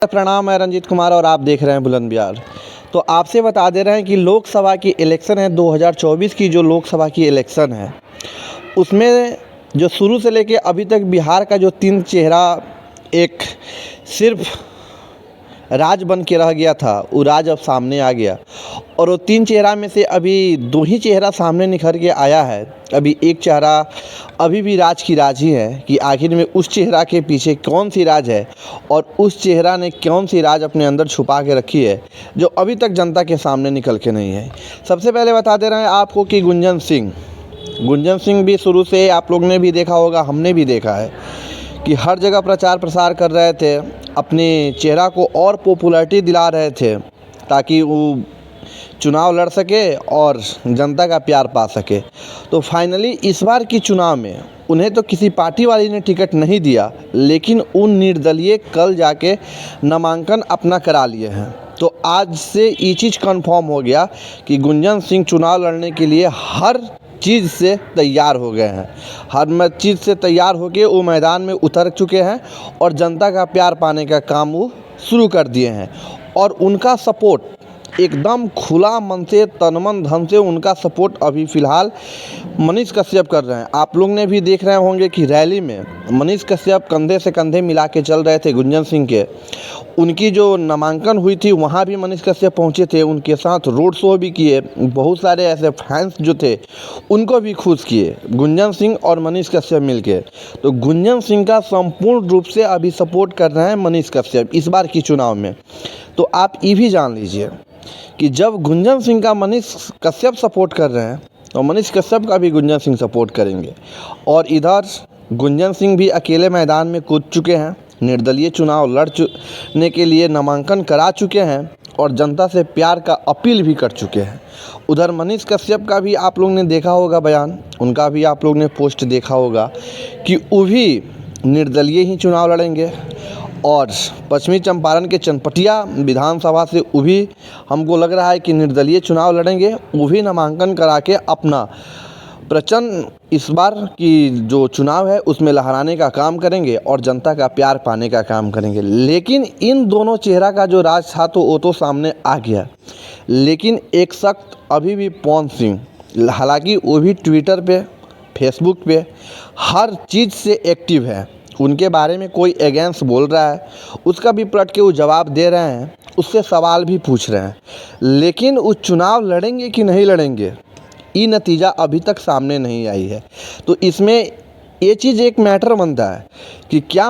प्रणाम, मैं रंजीत कुमार और आप देख रहे हैं बुलंद बिहार। तो आपसे बता दे रहे हैं कि लोकसभा की इलेक्शन है, 2024 की जो लोकसभा की इलेक्शन है, उसमें जो शुरू से लेके अभी तक बिहार का जो तीन चेहरा एक सिर्फ राज बन के रह गया था, वो राज अब सामने आ गया। और वो तीन चेहरा में से अभी दो ही चेहरा सामने निखर के आया है। अभी एक चेहरा अभी भी राज की राज ही है कि आखिर में उस चेहरा के पीछे कौन सी राज है और उस चेहरा ने कौन सी राज अपने अंदर छुपा के रखी है जो अभी तक जनता के सामने निकल के नहीं है। सबसे पहले बता दे रहे हैं आपको कि गुंजन सिंह भी शुरू से आप लोग ने भी देखा होगा, हमने भी देखा है कि हर जगह प्रचार प्रसार कर रहे थे, अपने चेहरा को और पॉपुलैरिटी दिला रहे थे ताकि वो चुनाव लड़ सके और जनता का प्यार पा सके। तो फाइनली इस बार की चुनाव में उन्हें तो किसी पार्टी वाली ने टिकट नहीं दिया, लेकिन उन निर्दलीय कल जाके नामांकन अपना करा लिए हैं। तो आज से ये चीज़ कंफर्म हो गया कि गुंजन सिंह चुनाव लड़ने के लिए हर चीज़ से तैयार हो गए हैं। हर चीज़ से तैयार होकर वो मैदान में उतर चुके हैं और जनता का प्यार पाने का काम वो शुरू कर दिए हैं। और उनका सपोर्ट एकदम खुला मन से, तन मन धन से उनका सपोर्ट अभी फ़िलहाल मनीष कश्यप कर रहे हैं। आप लोग ने भी देख रहे होंगे कि रैली में मनीष कश्यप कंधे से कंधे मिला के चल रहे थे गुंजन सिंह के। उनकी जो नामांकन हुई थी वहाँ भी मनीष कश्यप पहुँचे थे, उनके साथ रोड शो भी किए। बहुत सारे ऐसे फैंस जो थे उनको भी खुश किए गुंजन सिंह और मनीष कश्यप मिलके। तो गुंजन सिंह का संपूर्ण रूप से अभी सपोर्ट कर रहे हैं मनीष कश्यप इस बार की चुनाव में। तो आप ये भी जान लीजिए कि जब गुंजन सिंह का मनीष कश्यप सपोर्ट कर रहे हैं तो मनीष कश्यप का भी गुंजन सिंह सपोर्ट करेंगे। और इधर गुंजन सिंह भी अकेले मैदान में कूद चुके हैं, निर्दलीय चुनाव लड़ने के लिए नामांकन करा चुके हैं और जनता से प्यार का अपील भी कर चुके हैं। उधर मनीष कश्यप का भी आप लोग ने देखा होगा बयान, उनका भी आप लोग ने पोस्ट देखा होगा कि वो भी निर्दलीय ही चुनाव लड़ेंगे। और पश्चिमी चंपारण के चनपटिया विधानसभा से वो भी हमको लग रहा है कि निर्दलीय चुनाव लड़ेंगे। वो भी नामांकन करा के अपना प्रचंड इस बार की जो चुनाव है उसमें लहराने का काम करेंगे और जनता का प्यार पाने का काम करेंगे। लेकिन इन दोनों चेहरा का जो राज था तो वो तो सामने आ गया, लेकिन एक शख्स अभी भी पवन सिंह, हालांकि वो भी ट्विटर पे, फेसबुक पे हर चीज़ से एक्टिव है। उनके बारे में कोई अगेंस्ट बोल रहा है, उसका भी पलट के वो जवाब दे रहे हैं, उससे सवाल भी पूछ रहे हैं। लेकिन वो चुनाव लड़ेंगे कि नहीं लड़ेंगे ये नतीजा अभी तक सामने नहीं आई है। तो इसमें ये चीज़ एक मैटर बनता है कि क्या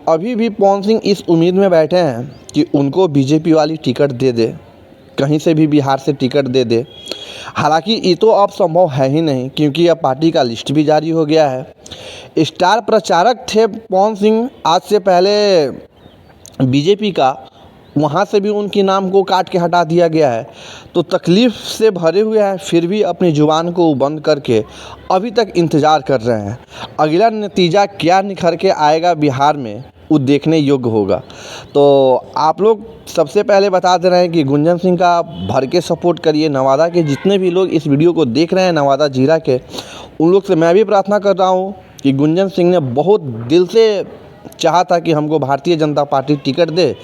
अभी भी पवन सिंह इस उम्मीद में बैठे हैं कि उनको बीजेपी वाली टिकट दे दे, कहीं से भी बिहार से टिकट दे दे। हालांकि ये तो अब संभव है ही नहीं, क्योंकि अब पार्टी का लिस्ट भी जारी हो गया है। स्टार प्रचारक थे पवन सिंह आज से पहले बीजेपी का, वहाँ से भी उनके नाम को काट के हटा दिया गया है। तो तकलीफ़ से भरे हुए हैं, फिर भी अपनी ज़ुबान को बंद करके अभी तक इंतज़ार कर रहे हैं। अगला नतीजा क्या निखर के आएगा बिहार में वो देखने योग्य होगा। तो आप लोग सबसे पहले बता दे रहे हैं कि गुंजन सिंह का भर के सपोर्ट करिए। नवादा के जितने भी लोग इस वीडियो को देख रहे हैं, नवादा जिला के, उन लोग से मैं भी प्रार्थना कर रहा हूँ कि गुंजन सिंह ने बहुत दिल से चाहा था कि हमको भारतीय जनता पार्टी टिकट दे,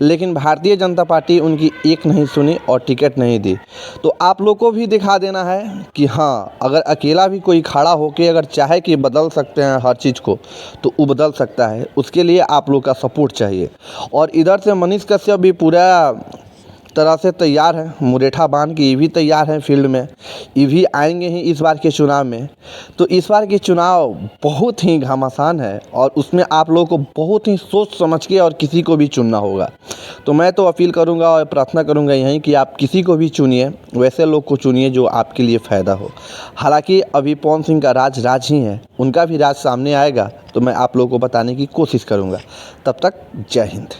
लेकिन भारतीय जनता पार्टी उनकी एक नहीं सुनी और टिकट नहीं दी। तो आप लोग को भी दिखा देना है कि हाँ, अगर अकेला भी कोई खड़ा होकर अगर चाहे कि बदल सकते हैं हर चीज़ को, तो वो बदल सकता है। उसके लिए आप लोग का सपोर्ट चाहिए। और इधर से मनीष कश्यप भी पूरा तरह से तैयार है, मुरेठा बांध के ये भी तैयार हैं फील्ड में, ये भी आएंगे ही इस बार के चुनाव में। तो इस बार के चुनाव बहुत ही घमासान है और उसमें आप लोगों को बहुत ही सोच समझ के और किसी को भी चुनना होगा। तो मैं तो अपील करूंगा और प्रार्थना करूंगा यहीं कि आप किसी को भी चुनिए, वैसे लोग को चुनिए जो आपके लिए फ़ायदा हो। हालांकि अभी पवन सिंह का राज ही है, उनका भी राज सामने आएगा तो मैं आप लोगों को बताने की कोशिश करूँगा। तब तक जय हिंद।